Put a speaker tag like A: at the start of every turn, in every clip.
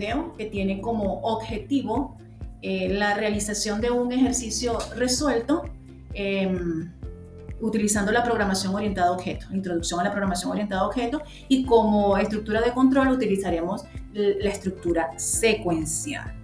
A: video que tiene como objetivo la realización de un ejercicio resuelto utilizando la programación orientada a objetos, introducción a la programación orientada a objetos, y como estructura de control utilizaremos la estructura secuencial.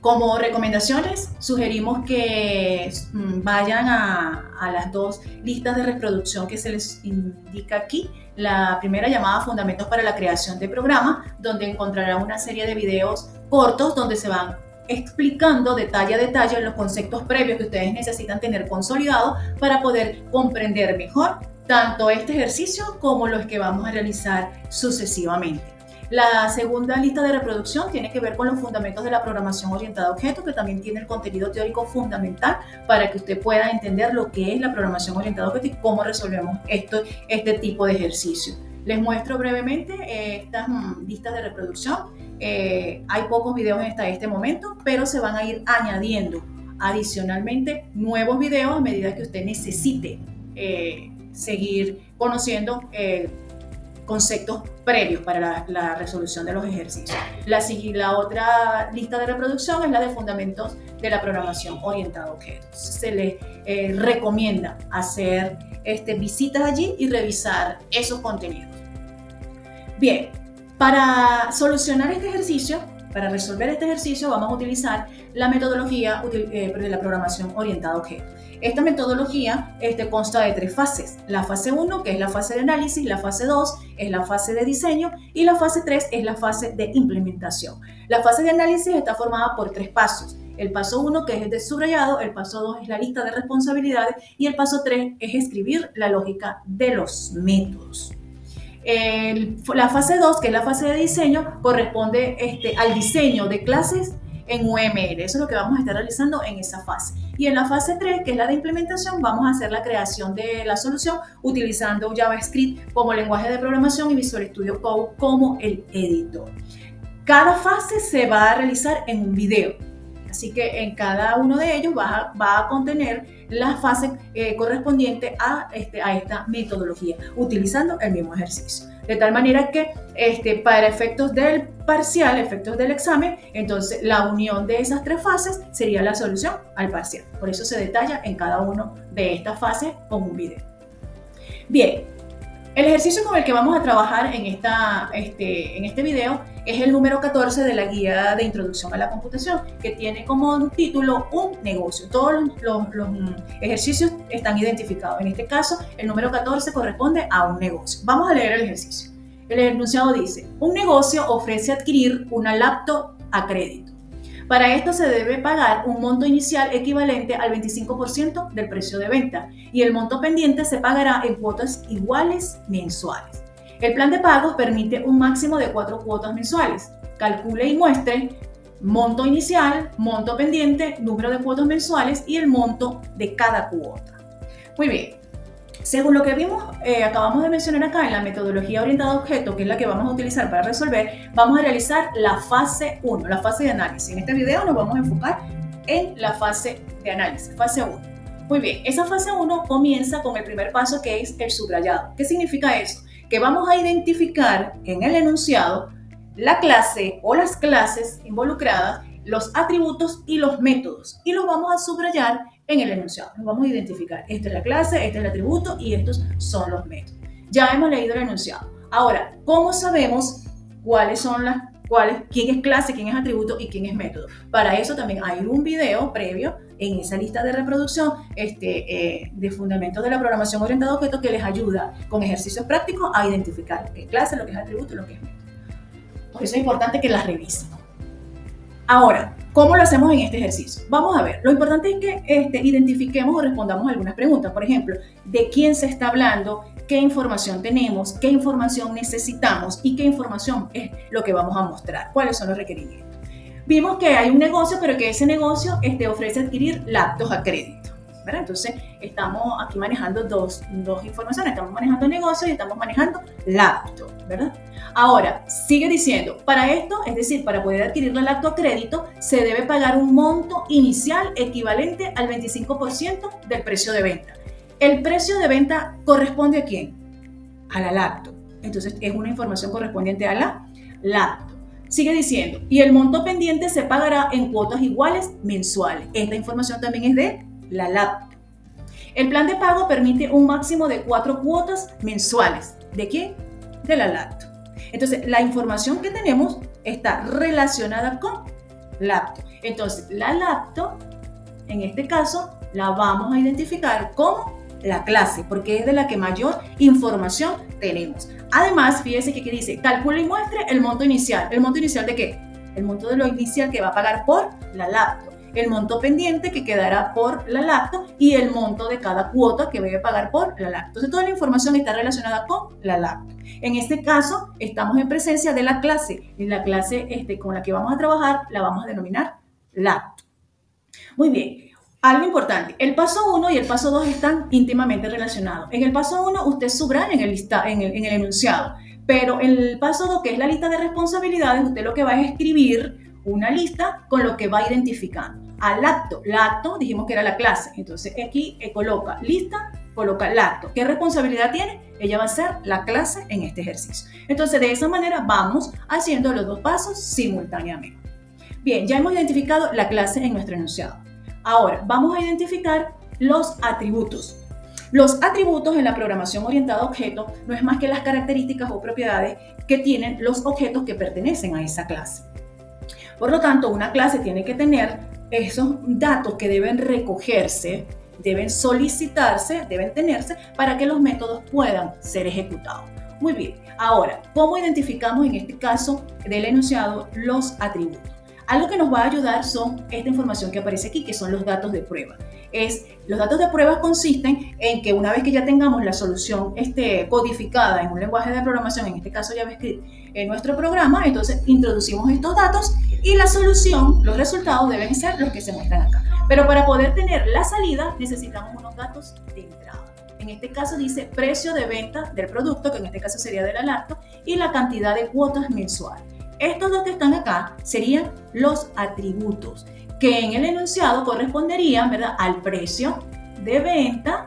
A: Como recomendaciones, sugerimos que vayan a las dos listas de reproducción que se les indica aquí. La primera, llamada Fundamentos para la Creación de Programas, donde encontrarán una serie de videos cortos donde se van explicando detalle a detalle los conceptos previos que ustedes necesitan tener consolidados para poder comprender mejor tanto este ejercicio como los que vamos a realizar sucesivamente. La segunda lista de reproducción tiene que ver con los fundamentos de la programación orientada a objetos, que también tiene el contenido teórico fundamental para que usted pueda entender lo que es la programación orientada a objetos y cómo resolvemos este tipo de ejercicio. Les muestro brevemente estas listas de reproducción. Hay pocos videos hasta este momento, pero se van a ir añadiendo adicionalmente nuevos videos a medida que usted necesite seguir conociendo conceptos previos para la resolución de los ejercicios. La otra lista de reproducción es la de fundamentos de la programación orientada a objetos. Se les recomienda hacer visitas allí y revisar esos contenidos. Bien, para solucionar este ejercicio, para resolver este ejercicio, vamos a utilizar la metodología de la programación orientada a objetos. Esta metodología consta de 3 fases. La fase 1, que es la fase de análisis, la fase 2 es la fase de diseño y la fase 3 es la fase de implementación. La fase de análisis está formada por 3 pasos. El paso 1, que es el de subrayado, el paso 2 es la lista de responsabilidades y el paso 3 es escribir la lógica de los métodos. La fase 2, que es la fase de diseño, corresponde al diseño de clases en UML. Eso es lo que vamos a estar realizando en esa fase. Y en la fase 3, que es la de implementación, vamos a hacer la creación de la solución utilizando JavaScript como lenguaje de programación y Visual Studio Code como el editor. Cada fase se va a realizar en un video. Así que en cada uno de ellos va a contener la fase correspondiente a esta metodología, utilizando el mismo ejercicio. De tal manera que para efectos del parcial, efectos del examen, entonces la unión de esas 3 fases sería la solución al parcial. Por eso se detalla en cada una de estas fases con un video. Bien, el ejercicio con el que vamos a trabajar en este video es el número 14 de la guía de introducción a la computación, que tiene como título un negocio. Todos los ejercicios están identificados. En este caso, el número 14 corresponde a un negocio. Vamos a leer el ejercicio. El enunciado dice: un negocio ofrece adquirir una laptop a crédito. Para esto se debe pagar un monto inicial equivalente al 25% del precio de venta y el monto pendiente se pagará en cuotas iguales mensuales. El plan de pagos permite un máximo de 4 cuotas mensuales. Calcule y muestre monto inicial, monto pendiente, número de cuotas mensuales y el monto de cada cuota. Muy bien. Según lo que vimos, acabamos de mencionar acá en la metodología orientada a objetos, que es la que vamos a utilizar para resolver, vamos a realizar la fase 1, la fase de análisis. En este video nos vamos a enfocar en la fase de análisis, fase 1. Muy bien, esa fase 1 comienza con el primer paso, que es el subrayado. ¿Qué significa eso? Que vamos a identificar en el enunciado la clase o las clases involucradas, los atributos y los métodos, y los vamos a subrayar en el enunciado. Nos vamos a identificar: esta es la clase, este es el atributo y estos son los métodos. Ya hemos leído el enunciado. Ahora, ¿cómo sabemos quién es clase, quién es atributo y quién es método? Para eso también hay un video previo en esa lista de reproducción de fundamentos de la programación orientada a objetos, que les ayuda con ejercicios prácticos a identificar lo que es clase, lo que es atributo y lo que es método. Por eso es importante que las revisen. Ahora, ¿cómo lo hacemos en este ejercicio? Vamos a ver, lo importante es que identifiquemos o respondamos algunas preguntas. Por ejemplo, ¿de quién se está hablando? ¿Qué información tenemos? ¿Qué información necesitamos? ¿Y qué información es lo que vamos a mostrar? ¿Cuáles son los requerimientos? Vimos que hay un negocio, pero que ese negocio ofrece adquirir laptops a crédito, ¿verdad? Entonces, estamos aquí manejando dos informaciones. Estamos manejando negocio y estamos manejando laptop, ¿verdad? Ahora, sigue diciendo, para esto, es decir, para poder adquirir la laptop a crédito, se debe pagar un monto inicial equivalente al 25% del precio de venta. ¿El precio de venta corresponde a quién? A la laptop. Entonces, es una información correspondiente a la laptop. Sigue diciendo, y el monto pendiente se pagará en cuotas iguales mensuales. Esta información también es de la LAPTO. El plan de pago permite un máximo de 4 cuotas mensuales. ¿De quién? De la LAPTO. Entonces, la información que tenemos está relacionada con LAPTO. Entonces, la LAPTO, en este caso, la vamos a identificar como la clase, porque es de la que mayor información tenemos. Además, fíjese que aquí dice, calcule y muestre el monto inicial. ¿El monto inicial de qué? El monto de lo inicial que va a pagar por la LAPTO, el monto pendiente que quedará por la LAPTO y el monto de cada cuota que debe pagar por la LAPTO. Entonces, toda la información está relacionada con la LAPTO. En este caso, estamos en presencia de la clase. Y la clase con la que vamos a trabajar la vamos a denominar LAPTO. Muy bien. Algo importante, el paso 1 y el paso 2 están íntimamente relacionados. En el paso 1 usted subraya en el enunciado, pero en el paso 2, que es la lista de responsabilidades, usted lo que va a escribir una lista con lo que va identificando. Al LAPTO, LAPTO dijimos que era la clase, entonces aquí coloca lista, coloca LAPTO. ¿Qué responsabilidad tiene? Ella va a ser la clase en este ejercicio. Entonces de esa manera vamos haciendo los dos pasos simultáneamente. Bien, ya hemos identificado la clase en nuestro enunciado. Ahora, vamos a identificar los atributos. Los atributos en la programación orientada a objetos no es más que las características o propiedades que tienen los objetos que pertenecen a esa clase. Por lo tanto, una clase tiene que tener esos datos que deben recogerse, deben solicitarse, deben tenerse para que los métodos puedan ser ejecutados. Muy bien, ahora, ¿cómo identificamos en este caso del enunciado los atributos? Algo que nos va a ayudar son esta información que aparece aquí, que son los datos de prueba. Los datos de prueba consisten en que una vez que ya tengamos la solución codificada en un lenguaje de programación, en este caso JavaScript, en nuestro programa, entonces introducimos estos datos y la solución, los resultados deben ser los que se muestran acá. Pero para poder tener la salida necesitamos unos datos de entrada. En este caso dice precio de venta del producto, que en este caso sería de la LAPTO, y la cantidad de cuotas mensuales. Estos dos que están acá serían los atributos, que en el enunciado corresponderían, ¿verdad?, al precio de venta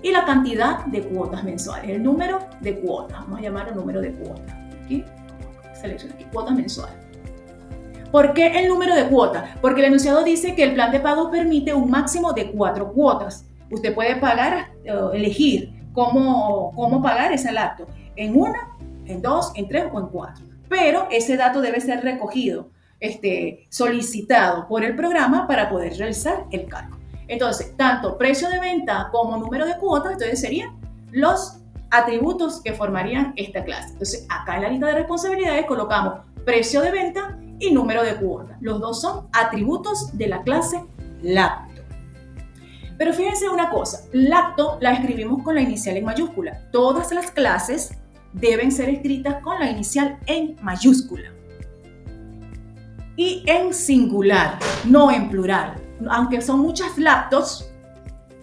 A: y la cantidad de cuotas mensuales, el número de cuotas. Vamos a llamarlo número de cuotas. Aquí, selecciona aquí, cuotas mensuales. ¿Por qué el número de cuotas? Porque el enunciado dice que el plan de pago permite un máximo de 4 cuotas. Usted puede pagar, elegir cómo pagar ese LAPTO, en una, en 2, en 3 o en 4. Pero ese dato debe ser recogido, solicitado por el programa para poder realizar el cálculo. Entonces, tanto precio de venta como número de cuotas, entonces serían los atributos que formarían esta clase. Entonces, acá en la lista de responsabilidades colocamos precio de venta y número de cuotas. Los dos son atributos de la clase LAPTO. Pero fíjense una cosa, LAPTO la escribimos con la inicial en mayúscula. Todas las clases deben ser escritas con la inicial en mayúscula y en singular, no en plural. Aunque son muchas LAPTOs,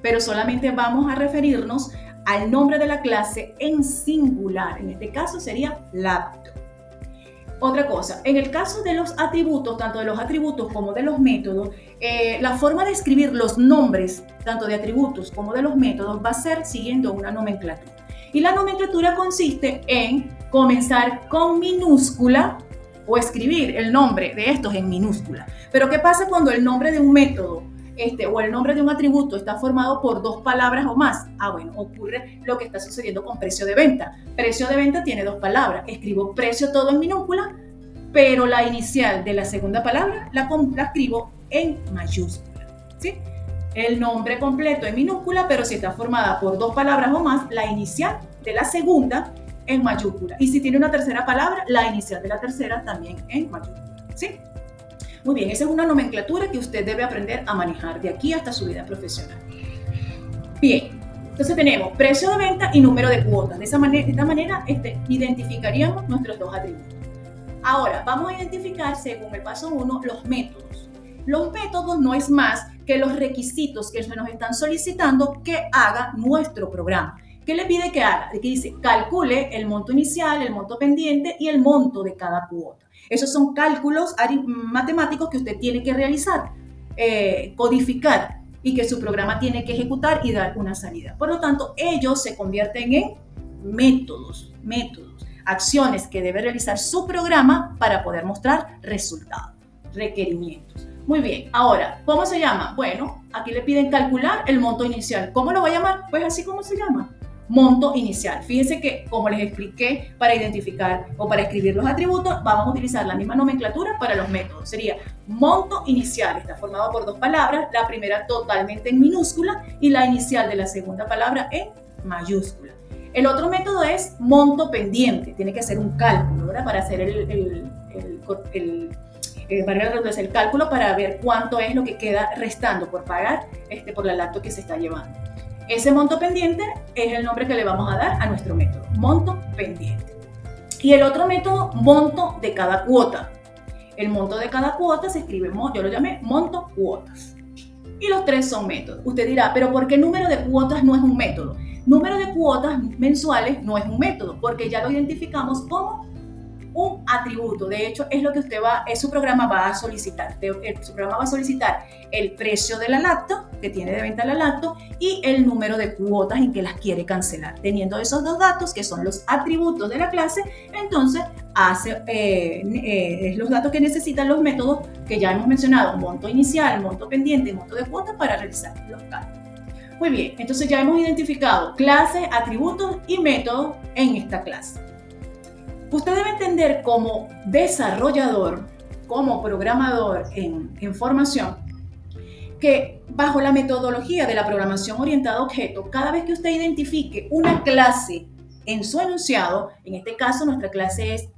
A: pero solamente vamos a referirnos al nombre de la clase en singular. En este caso sería LAPTO. Otra cosa, en el caso de los atributos, tanto de los atributos como de los métodos, la forma de escribir los nombres, tanto de atributos como de los métodos, va a ser siguiendo una nomenclatura. Y la nomenclatura consiste en comenzar con minúscula o escribir el nombre de estos en minúscula. Pero ¿qué pasa cuando el nombre de un método o el nombre de un atributo está formado por 2 palabras o más? Bueno, ocurre lo que está sucediendo con precio de venta. Precio de venta tiene 2 palabras. Escribo precio todo en minúscula, pero la inicial de la segunda palabra la escribo en mayúscula, ¿sí? El nombre completo en minúscula, pero si está formada por 2 palabras o más, la inicial de la segunda en mayúscula. Y si tiene una tercera palabra, la inicial de la tercera también en mayúscula, ¿sí? Muy bien, esa es una nomenclatura que usted debe aprender a manejar de aquí hasta su vida profesional. Bien, entonces tenemos precio de venta y número de cuotas. De esta manera identificaríamos nuestros 2 atributos. Ahora, vamos a identificar, según el paso 1, los métodos. Los métodos no es más que los requisitos que nos están solicitando que haga nuestro programa. ¿Qué le pide que haga? Que dice, calcule el monto inicial, el monto pendiente y el monto de cada cuota. Esos son cálculos matemáticos que usted tiene que realizar, codificar y que su programa tiene que ejecutar y dar una salida. Por lo tanto, ellos se convierten en métodos. acciones que debe realizar su programa para poder mostrar resultados, requerimientos. Muy bien, ahora, ¿cómo se llama? Bueno, aquí le piden calcular el monto inicial. ¿Cómo lo va a llamar? Pues así como se llama, monto inicial. Fíjense que, como les expliqué, para identificar o para escribir los atributos, vamos a utilizar la misma nomenclatura para los métodos. Sería monto inicial, está formado por dos palabras, la primera totalmente en minúscula y la inicial de la segunda palabra en mayúscula. El otro método es monto pendiente, tiene que hacer un cálculo, ¿verdad? Para hacer el cálculo para ver cuánto es lo que queda restando por pagar por la lacto que se está llevando. Ese monto pendiente es el nombre que le vamos a dar a nuestro método, monto pendiente. Y el otro método, monto de cada cuota. El monto de cada cuota se escribe, yo lo llamé monto cuotas. Y los tres son métodos. Usted dirá, pero ¿por qué número de cuotas no es un método? Número de cuotas mensuales no es un método, porque ya lo identificamos como un atributo. De hecho, es lo que su programa va a solicitar. Su programa va a solicitar el precio de la lacto, que tiene de venta la lacto, y el número de cuotas en que las quiere cancelar. Teniendo esos dos datos, que son los atributos de la clase, entonces es los datos que necesitan los métodos que ya hemos mencionado, monto inicial, monto pendiente, monto de cuotas, para realizar los cálculos. Muy bien, entonces ya hemos identificado clases, atributos y métodos en esta clase. Usted debe entender como desarrollador, como programador en formación, que bajo la metodología de la programación orientada a objetos, cada vez que usted identifique una clase en su enunciado, en este caso nuestra clase es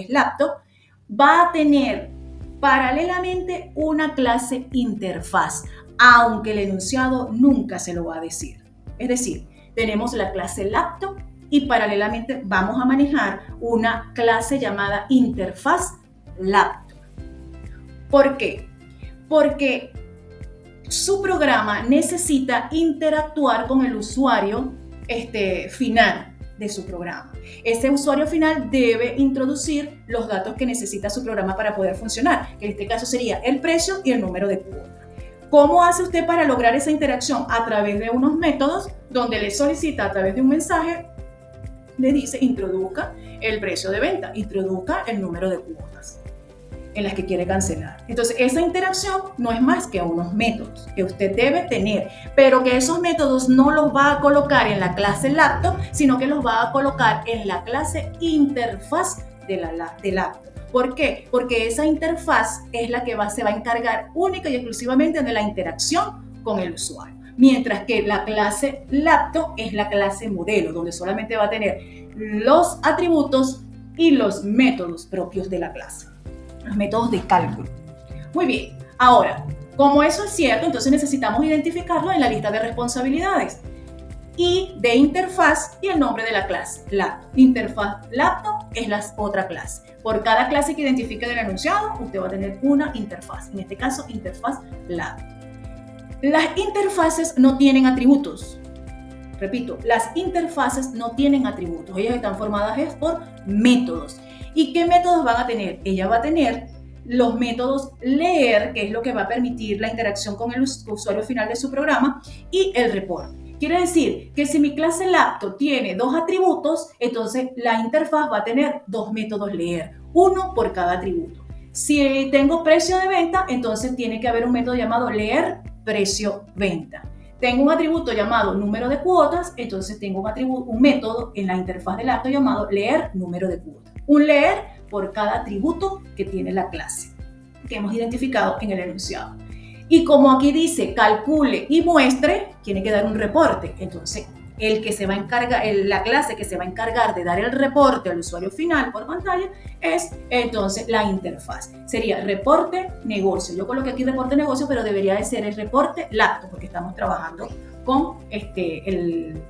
A: laptop, va a tener paralelamente una clase interfaz, aunque el enunciado nunca se lo va a decir. Es decir, tenemos la clase laptop y paralelamente vamos a manejar una clase llamada interfaz laptop. ¿Por qué? Porque su programa necesita interactuar con el usuario final de su programa. Ese usuario final debe introducir los datos que necesita su programa para poder funcionar, que en este caso sería el precio y el número de cuota. ¿Cómo hace usted para lograr esa interacción? A través de unos métodos donde le solicita a través de un mensaje, le dice introduzca el precio de venta, introduzca el número de cuotas en las que quiere cancelar. Entonces, esa interacción no es más que unos métodos que usted debe tener, pero que esos métodos no los va a colocar en la clase laptop, sino que los va a colocar en la clase interfaz de laptop. ¿Por qué? Porque esa interfaz es la que se va a encargar única y exclusivamente de la interacción con el usuario. Mientras que la clase laptop es la clase modelo, donde solamente va a tener los atributos y los métodos propios de la clase, los métodos de cálculo. Muy bien, ahora, como eso es cierto, entonces necesitamos identificarlo en la lista de responsabilidades y de interfaz y el nombre de la clase, laptop. Interfaz laptop es la otra clase. Por cada clase que identifique del enunciado, usted va a tener una interfaz, en este caso, interfaz laptop. Las interfaces no tienen atributos. Repito, las interfaces no tienen atributos. Ellas están formadas por métodos. ¿Y qué métodos van a tener? Ella va a tener los métodos leer, que es lo que va a permitir la interacción con el usuario final de su programa, y el reporte. Quiere decir que si mi clase laptop tiene dos atributos, entonces la interfaz va a tener dos métodos leer, uno por cada atributo. Si tengo precio de venta, entonces tiene que haber un método llamado leer precio venta. Tengo un atributo llamado número de cuotas, entonces tengo un método en la interfaz del laptop llamado leer número de cuotas. Un leer por cada atributo que tiene la clase, que hemos identificado en el enunciado. Y como aquí dice calcule y muestre, tiene que dar un reporte. Entonces, la clase que se va a encargar de dar el reporte al usuario final por pantalla es entonces la interfaz. Sería reporte negocio. Yo coloqué aquí reporte negocio, pero debería de ser el reporte laptop, porque estamos trabajando con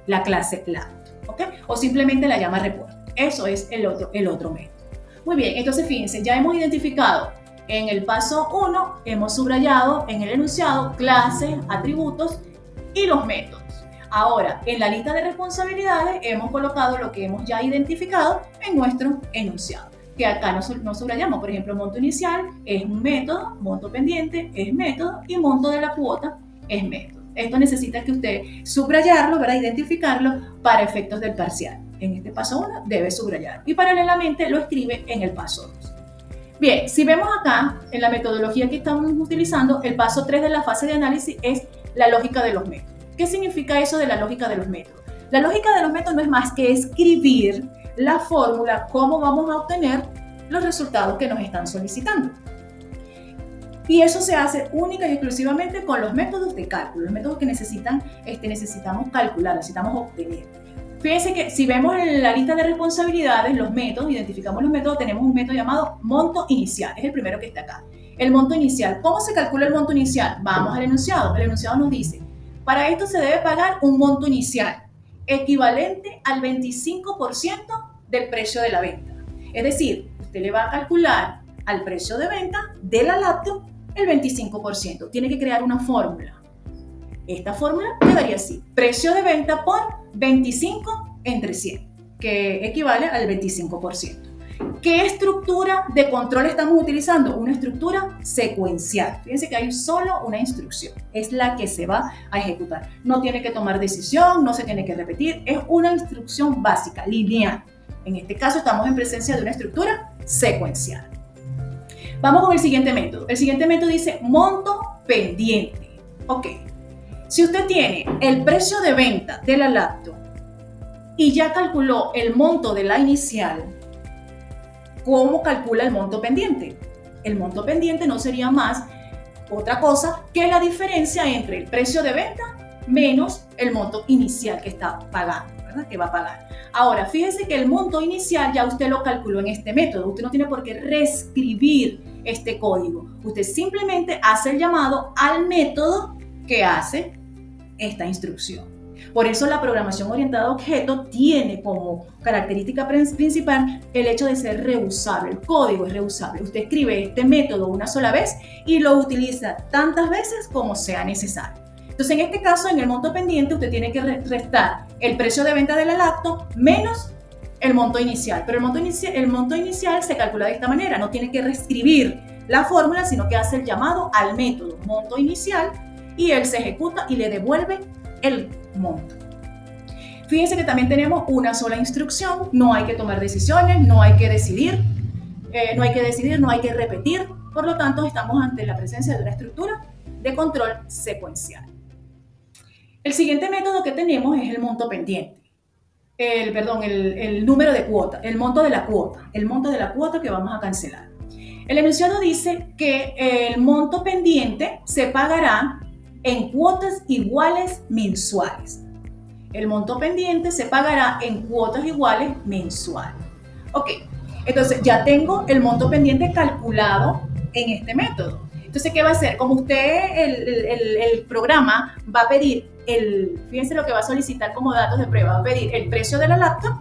A: la clase laptop, ¿ok? O simplemente la llama reporte. Eso es el otro método. Muy bien, entonces fíjense, ya hemos identificado en el paso 1, hemos subrayado en el enunciado clases, atributos y los métodos. Ahora, en la lista de responsabilidades hemos colocado lo que hemos ya identificado en nuestro enunciado, que acá no subrayamos. Por ejemplo, monto inicial es un método, monto pendiente es método y monto de la cuota es método. Esto necesita que usted subrayarlo, ¿verdad? Identificarlo para efectos del parcial. En este paso 1 debe subrayar y paralelamente lo escribe en el paso 2. Bien, si vemos acá en la metodología que estamos utilizando, el paso 3 de la fase de análisis es la lógica de los métodos. ¿Qué significa eso de la lógica de los métodos? La lógica de los métodos no es más que escribir la fórmula, cómo vamos a obtener los resultados que nos están solicitando. Y eso se hace única y exclusivamente con los métodos de cálculo, los métodos que necesitamos calcular, necesitamos obtener. Fíjense que si vemos en la lista de responsabilidades, los métodos, identificamos los métodos, tenemos un método llamado monto inicial, es el primero que está acá. El monto inicial, ¿cómo se calcula el monto inicial? Vamos al enunciado, el enunciado nos dice, para esto se debe pagar un monto inicial equivalente al 25% del precio de la venta. Es decir, usted le va a calcular al precio de venta de la laptop el 25%. Tiene que crear una fórmula. Esta fórmula quedaría así: precio de venta por 25 entre 100, que equivale al 25%. ¿Qué estructura de control estamos utilizando? Una estructura secuencial. Fíjense que hay solo una instrucción, es la que se va a ejecutar. No tiene que tomar decisión, no se tiene que repetir, es una instrucción básica, lineal. En este caso estamos en presencia de una estructura secuencial. Vamos con el siguiente método. El siguiente método dice monto pendiente. Ok. Si usted tiene el precio de venta de la laptop y ya calculó el monto de la inicial, ¿cómo calcula el monto pendiente? El monto pendiente no sería más otra cosa que la diferencia entre el precio de venta menos el monto inicial que está pagando, ¿verdad? Que va a pagar. Ahora, fíjese que el monto inicial ya usted lo calculó en este método. Usted no tiene por qué reescribir este código. Usted simplemente hace el llamado al método que hace esta instrucción. Por eso la programación orientada a objetos tiene como característica principal el hecho de ser reusable. El código es reusable. Usted escribe este método una sola vez y lo utiliza tantas veces como sea necesario. Entonces, en este caso, en el monto pendiente, usted tiene que restar el precio de venta de la laptop menos el monto inicial. Pero el monto inicial se calcula de esta manera. No tiene que reescribir la fórmula, sino que hace el llamado al método monto inicial y él se ejecuta y le devuelve el monto. Fíjense que también tenemos una sola instrucción. No hay que tomar decisiones, no hay que decidir, no hay que repetir. Por lo tanto, estamos ante la presencia de una estructura de control secuencial. El siguiente método que tenemos es el monto pendiente. El número de cuota, el monto de la cuota que vamos a cancelar. El enunciado dice que el monto pendiente se pagará en cuotas iguales mensuales. El monto pendiente se pagará en cuotas iguales mensuales. Ok, entonces ya tengo el monto pendiente calculado en este método. Entonces, ¿qué va a hacer? Como usted, el programa va a pedir fíjense lo que va a solicitar como datos de prueba, va a pedir el precio de la laptop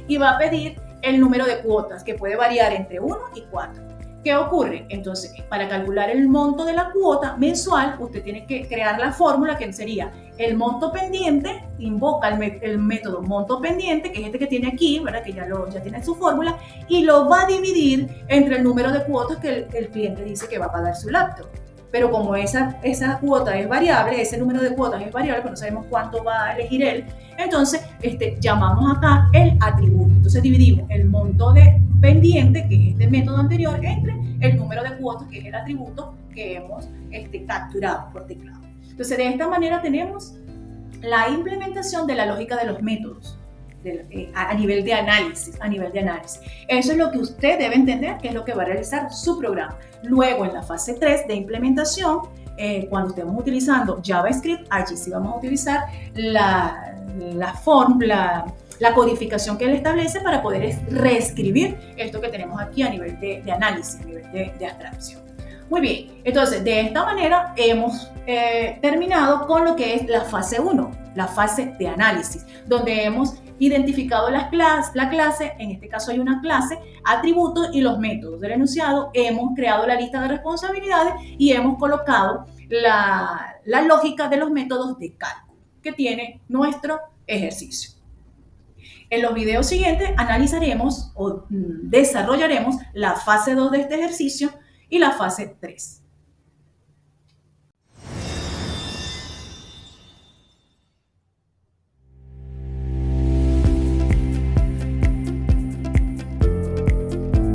A: y va a pedir el número de cuotas, que puede variar entre 1 y 4. ¿Qué ocurre? Entonces, para calcular el monto de la cuota mensual, usted tiene que crear la fórmula que sería el monto pendiente, invoca el método monto pendiente, que es este que tiene aquí, ¿verdad? Que ya tiene su fórmula, y lo va a dividir entre el número de cuotas que el cliente dice que va a pagar su laptop. Pero como esa cuota es variable, ese número de cuotas es variable, pero no sabemos cuánto va a elegir él, entonces llamamos acá el atributo. Entonces dividimos el monto de pendiente, que es este método anterior, entre el número de cuotas, que es el atributo que hemos capturado por teclado. Entonces, de esta manera tenemos la implementación de la lógica de los métodos a nivel de análisis. Eso es lo que usted debe entender, que es lo que va a realizar su programa. Luego, en la fase 3 de implementación, cuando estemos utilizando JavaScript, allí sí vamos a utilizar la codificación que él establece para poder reescribir esto que tenemos aquí a nivel de análisis, a nivel de abstracción. Muy bien, entonces de esta manera hemos terminado con lo que es la fase 1, la fase de análisis, donde hemos identificado la clase, en este caso hay una clase, atributos y los métodos del enunciado, hemos creado la lista de responsabilidades y hemos colocado la lógica de los métodos de cálculo que tiene nuestro ejercicio. En los videos siguientes analizaremos o desarrollaremos la fase 2 de este ejercicio y la fase 3.